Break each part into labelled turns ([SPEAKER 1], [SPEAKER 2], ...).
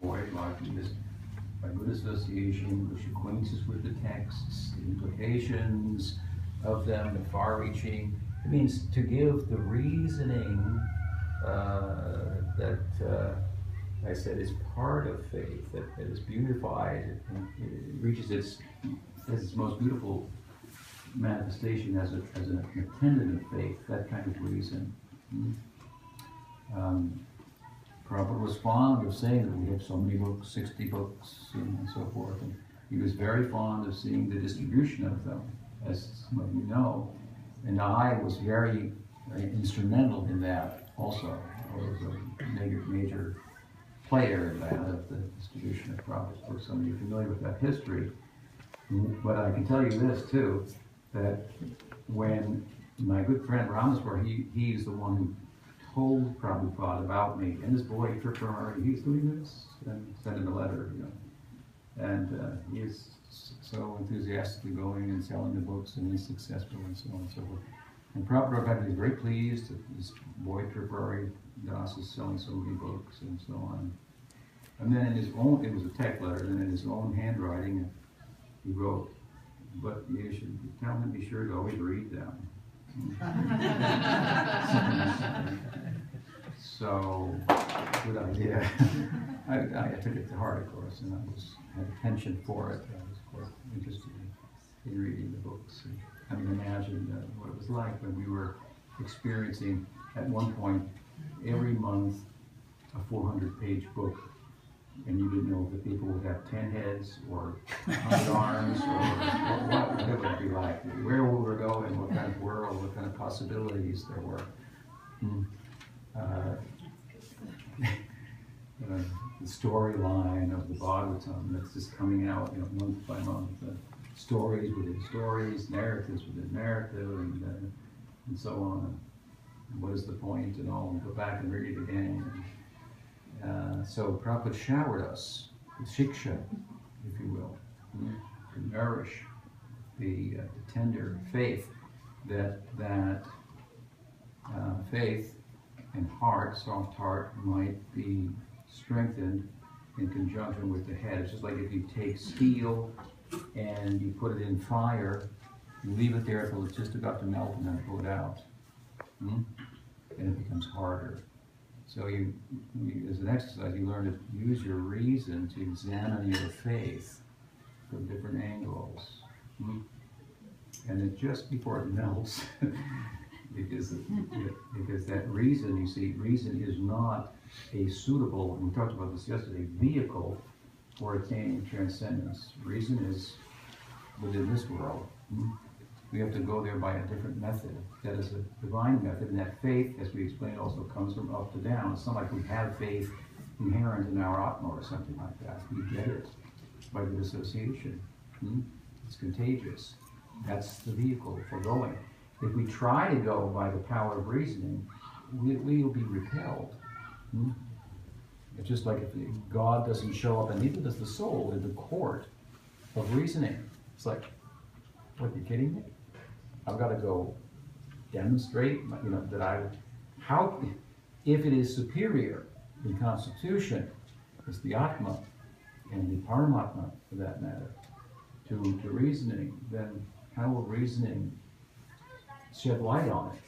[SPEAKER 1] avoid largely is by good association, which acquaints us with the texts, the implications of them, the far-reaching. It means to give the reasoning that I said is part of faith, that is beautified, and it reaches its most beautiful manifestation as an attendant of faith, that kind of reason. Prabhupada was fond of saying that we have so many books, 60 books, and so forth. And he was very fond of seeing the distribution of them, as some of you know. And I was very instrumental in that also. I was a major player in that, of the distribution of Prabhupada's books. Some of you are familiar with that history. But I can tell you this too, that when my good friend Ramaswar, he's the one who told Prabhupada about me, and this boy Tripurari, he's doing this, and sent him a letter, you know. And he is so enthusiastically going and selling the books, and he's successful, and so on and so forth. And Prabhupada was very pleased that this boy Tripurari Das is selling so many books, and so on. And then in his own, it was a tech letter, and in his own handwriting, he wrote, "But you should tell him to be sure to always read them." So, good idea. I took it to heart, of course, and I had a penchant for it. I was quite interested in reading the books. And having imagined what it was like when we were experiencing, at one point, every month, a 400-page book. And you didn't know if the people would have 10 heads or 100 arms, or what it would be like, where we were going, what kind of world, what kind of possibilities there were. The storyline of the Bhagavatam that's just coming out, month by month. Stories within stories, narratives within narrative, and so on. And what is the point and all? And go back and read it again. So Prabhupada showered us with shiksha, if you will, to nourish the tender faith that faith and heart, soft heart, might be strengthened in conjunction with the head. It's just like if you take steel and you put it in fire, you leave it there until it's just about to melt and then pull it out. And it becomes harder. So you, as an exercise, you learn to use your reason to examine your faith from different angles. And then just before it melts, because that reason, you see, reason is not a suitable, and we talked about this yesterday, vehicle for attaining transcendence. Reason is within this world. We have to go there by a different method. That is a divine method, and that faith, as we explained, also comes from up to down. It's not like we have faith inherent in our Atma or something like that. We get it by good association. It's contagious. That's the vehicle for going. If we try to go by the power of reasoning, we will be repelled. It's just like if God doesn't show up, and neither does the soul, in the court of reasoning. It's like, what, are you kidding me? I've got to go demonstrate, if it is superior in constitution, it's the Atma, and the Paramatma, for that matter, to reasoning, then how will reasoning shed light on it?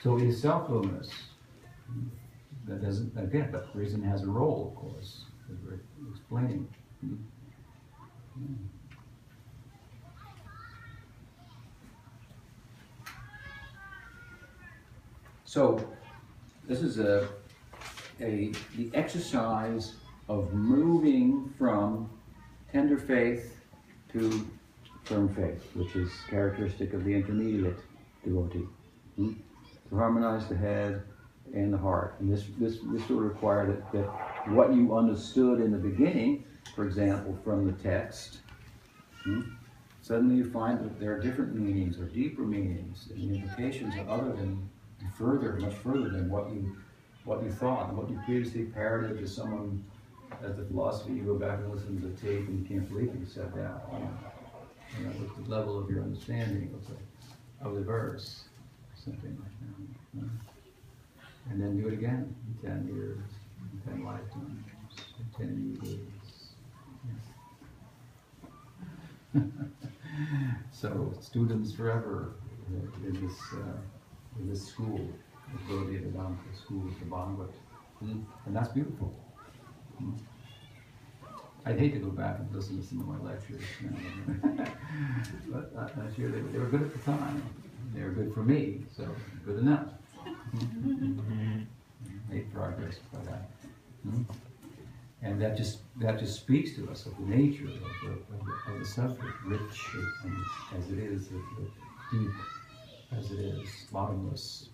[SPEAKER 1] So it is self-luminous. That doesn't, again, but reason has a role, of course, as we're explaining. So this is the exercise of moving from tender faith to firm faith, which is characteristic of the intermediate devotee. To harmonize the head and the heart. And this will require that what you understood in the beginning, for example, from the text, suddenly you find that there are different meanings or deeper meanings, and the implications are other than much further than what you thought, and what you previously parroted to someone as the philosophy. You go back and listen to the tape, and you can't believe it, you said that. With the level of your understanding of the verse, something like that. And then do it again in 10 years, in 10 lifetimes, in 10 years. So students forever in this school, the Gaudiya Vedanta school of the Bhagavad. And that's beautiful. I'd hate to go back and listen to some of my lectures, you know. But I'm sure they were good at the time. They were good for me, so good enough. Made progress by that. And that just speaks to us of the nature of the subject, rich as it is, deep as it is, bottomless.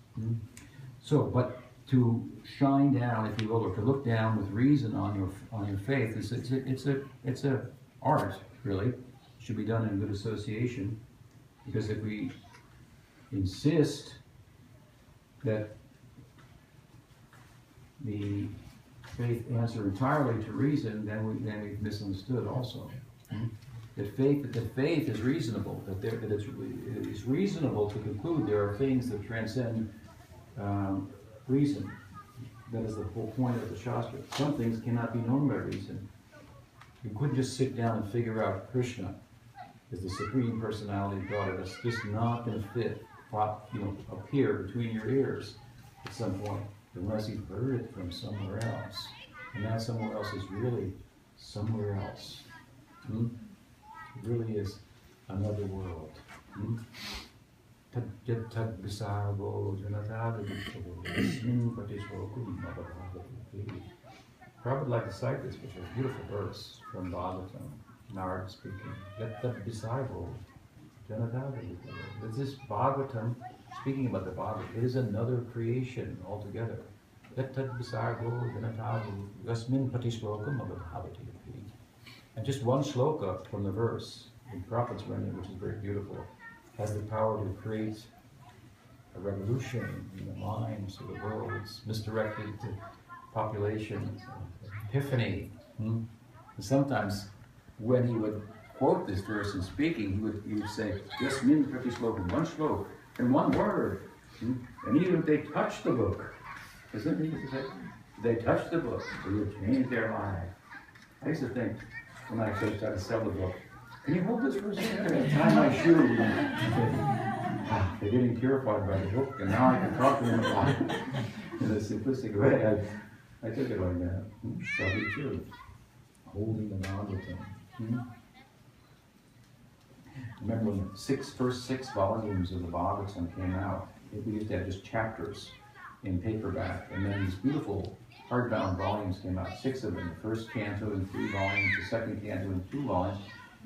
[SPEAKER 1] So, but to shine down, if you will, or to look down with reason on your faith, it's a art, really. It should be done in good association, because if we insist that the faith answer entirely to reason, then we've misunderstood also. That faith is reasonable. That it's reasonable to conclude there are things that transcend reason. That is the whole point of the Shastra. Some things cannot be known by reason. You couldn't just sit down and figure out Krishna as the Supreme Personality of God. It's just not going to fit, appear between your ears at some point, unless you've heard it from somewhere else. And that somewhere else is really somewhere else. It really is another world. Prabhupada would like to cite this, which is a beautiful verse from Bhagavatam, Narada speaking. This is Bhagavatam speaking about the Bhagavatam. It is another creation altogether. And just one shloka from the verse in Prabhupada's rendering, which is very beautiful, has the power to create a revolution in the minds of the worlds, misdirected to populations, epiphany. And sometimes when he would quote this verse in speaking, he would say, Yasmin Prati Shloka, one shloka, and one word. And even if they touch the book, isn't it? They touch the book, they would change their life. I used to think, when I first started to sell the book, can you hold this for a second? Tie my shoe. They're getting purified by the book, and now I can talk to them about it in a simplistic way. I took it like that. It's probably true. Holding the Bhagavatam. Remember when the first six volumes of the Bhagavatam came out, we used to have just chapters in paperback, and then these beautiful hardbound volumes came out, 6 of them. The first canto in 3 volumes, the second canto in 2 volumes,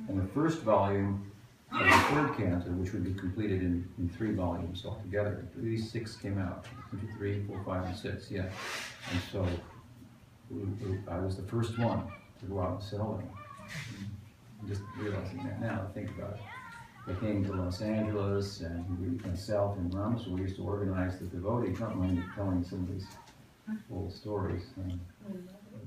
[SPEAKER 1] and the first volume of the third canto, which would be completed in 3 volumes altogether. These 6 came out, 1, 2, 3, 4, 5, and 6, yeah. And so I was the first one to go out and sell them. I'm just realizing that now, think about it. I came to Los Angeles, and myself and Ramos, we used to organize the devotees, not only telling some of these old stories, a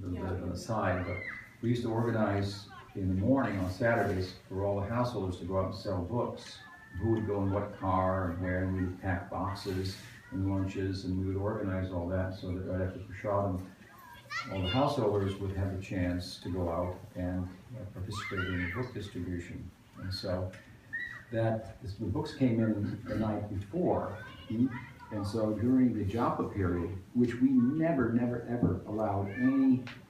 [SPEAKER 1] little bit on the side, but we used to organize in the morning on Saturdays for all the householders to go out and sell books. Who would go in what car and where, and we would pack boxes and lunches, and we would organize all that so that right after Prasadam, all the householders would have a chance to go out and participate in the book distribution. And so the books came in the night before, and so during the japa period, which we never, ever allowed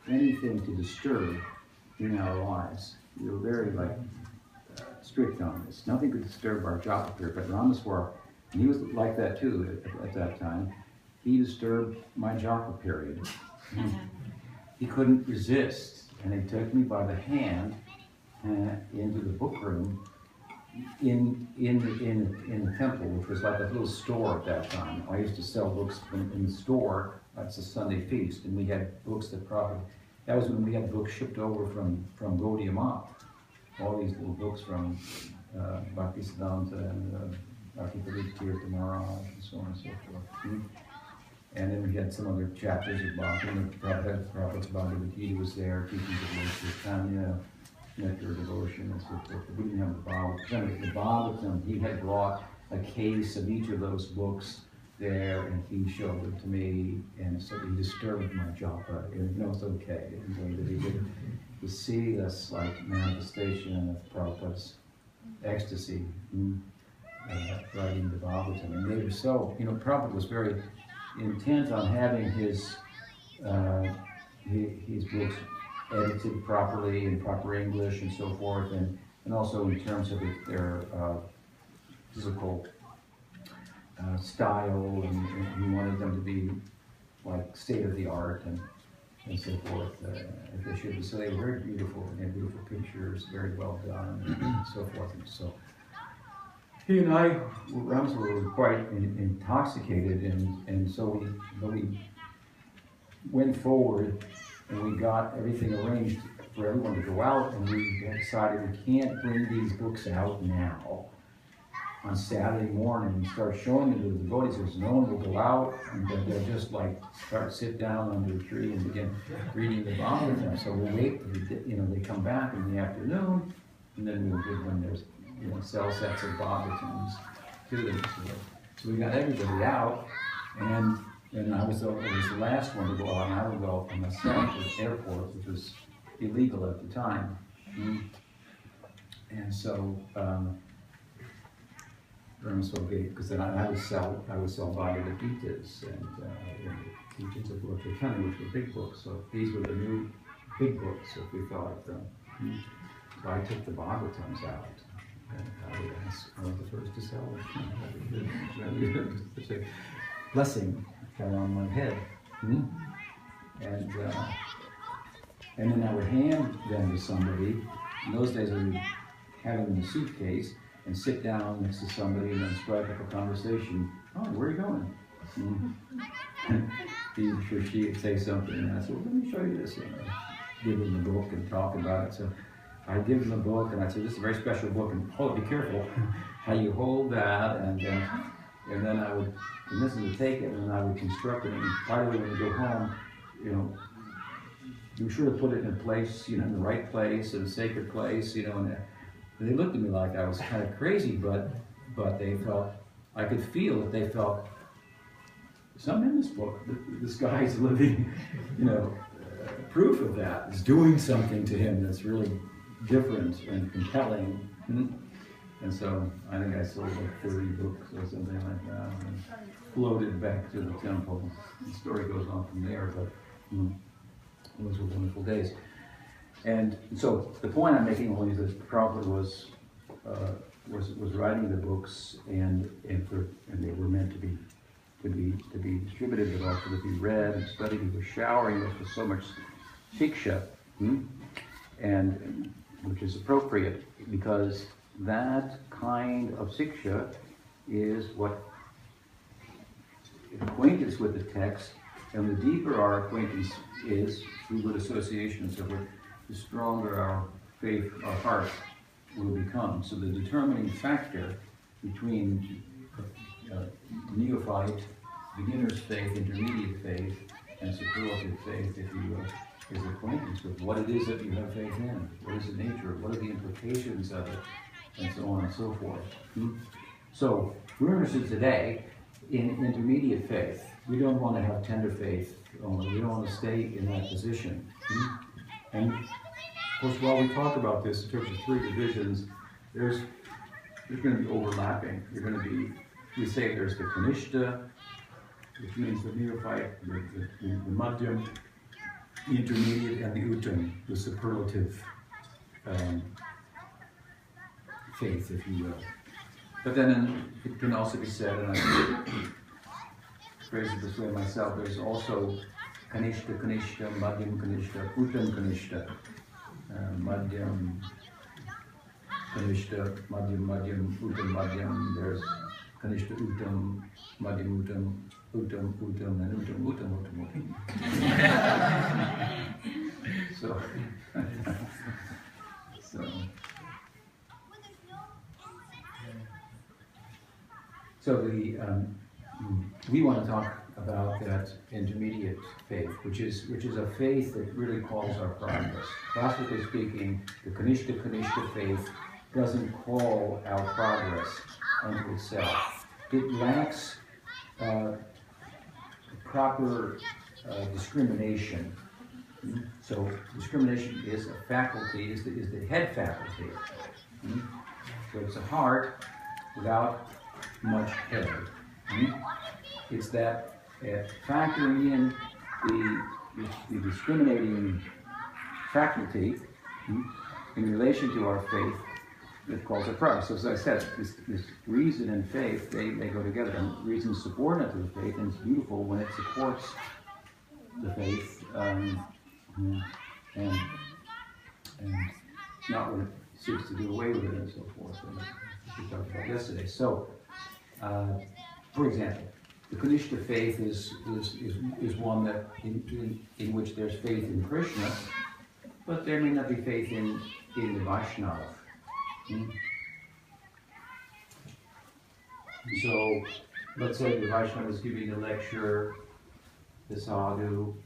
[SPEAKER 1] anything to disturb in our lives. We were very strict on this. Nothing could disturb our japa period. But Ramaswar, and he was like that too at that time, he disturbed my japa period. He couldn't resist, and he took me by the hand into the book room in the temple, which was like a little store at that time. I used to sell books in the store. It's a Sunday feast, and we had books that was when we had books shipped over from Gaudiya Math. All these little books from Bhaktisiddhanta and Bhakti Tirtha Maharaj and so on and so forth. And then we had some other chapters of Bhakti, and the Prabhupada's Bhagavad Gita was there, teachings of Lord Chaitanya, nectar devotion, and so forth. But we didn't have the Bhagavatam. The Bhagavatam, he had brought a case of each of those books there, and he showed them to me, and so he disturbed my japa, and it's okay. And that he could see this like manifestation of Prabhupada's ecstasy, writing the Bhagavatam. And they were so, Prabhupada was very intent on having his books edited properly in proper English and so forth, and also in terms of their physical style, and he wanted them to be like state of the art and so forth. If they should be, so they were very beautiful, and they had beautiful pictures, very well done, and so forth. And so he and I, were quite intoxicated, and so we went forward, and we got everything arranged for everyone to go out, and we decided we can't bring these books out now on Saturday morning and start showing them to the devotees, because no one will go out, and they'll just like sit down under a tree and begin reading the Bhagavatam. So we'll wait till they come back in the afternoon, and then we'll give them their sell sets of Bhagavatams to them. So we got everybody out, and I was the last one to go out, and I would go on myself to the airport, which was illegal at the time. And so because then I would sell Bhagavad Gita's and teachings of Lord Chaitanya, which were big books. So these were the new big books, if we thought of them. So I took the Bhagavatams out, and I was the first to sell them. Blessing fell on my head, and then I would hand them to somebody. In those days, I would have them in a suitcase and sit down next to somebody and then strike up a conversation. Oh, where are you going? And she would say something, and I said, well, let me show you this. Give them the book and talk about it. So I'd give them the book, and I'd say, this is a very special book, and be careful how you hold that, and then I would convince them to take it, and then I would construct it. And by the way, when you go home, you sure to put it in a place, in the right place, in a sacred place, and they looked at me like I was kind of crazy, but they felt, I could feel that they felt, something in this book, this guy's living, proof of that, is doing something to him that's really different and compelling. And so I think I sold like 30 books or something like that, and floated back to the temple. The story goes on from there, but those were wonderful days. And so the point I'm making only is that Prabhupada was writing the books, and they were meant to be distributed, but also to be read and studied. He was showering us with so much shiksha, and which is appropriate, because that kind of shiksha is what acquaintance with the text, and the deeper our acquaintance is through good association and so forth, the stronger our faith, our heart will become. So the determining factor between neophyte, beginner's faith, intermediate faith, and superlative faith, if you will, is acquaintance with what it is that you have faith in. What is the nature? What are the implications of it? And so on and so forth. So we're interested today in intermediate faith. We don't want to have tender faith only. We don't want to stay in that position. And of course, while we talk about this in terms of three divisions, there's going to be overlapping. We say there's the Kanishta, which means the neophyte, the Madhyam, the intermediate, and the Uttam, the superlative faith, if you will. But then it can also be said, and I phrase it this way myself, there's also Kanishta, Madhyam Kanishta, Uttam Kanishta. Madhyam Kanishta, Madhyam, Uttam Madhyam. There's Kanishta Uttam, Madhyam Uttam, and Uttam. So we want to talk about that intermediate faith, which is a faith that really calls our progress. Classically speaking, the Kanishta faith doesn't call our progress unto itself. It lacks proper discrimination. So discrimination is a faculty, is the head faculty. So it's a heart without much head. It's that factoring in the discriminating faculty in relation to our faith that calls it progress. So as I said, this reason and faith, they go together. And reason is subordinate to the faith, and it's beautiful when it supports the faith, and not when it seeks to do away with it and so forth, as we talked about yesterday. So, for example, the Kanishta faith is one that in which there's faith in Krishna, but there may not be faith in the Vaishnava. So, let's say the Vaishnava is giving a lecture, the sadhu,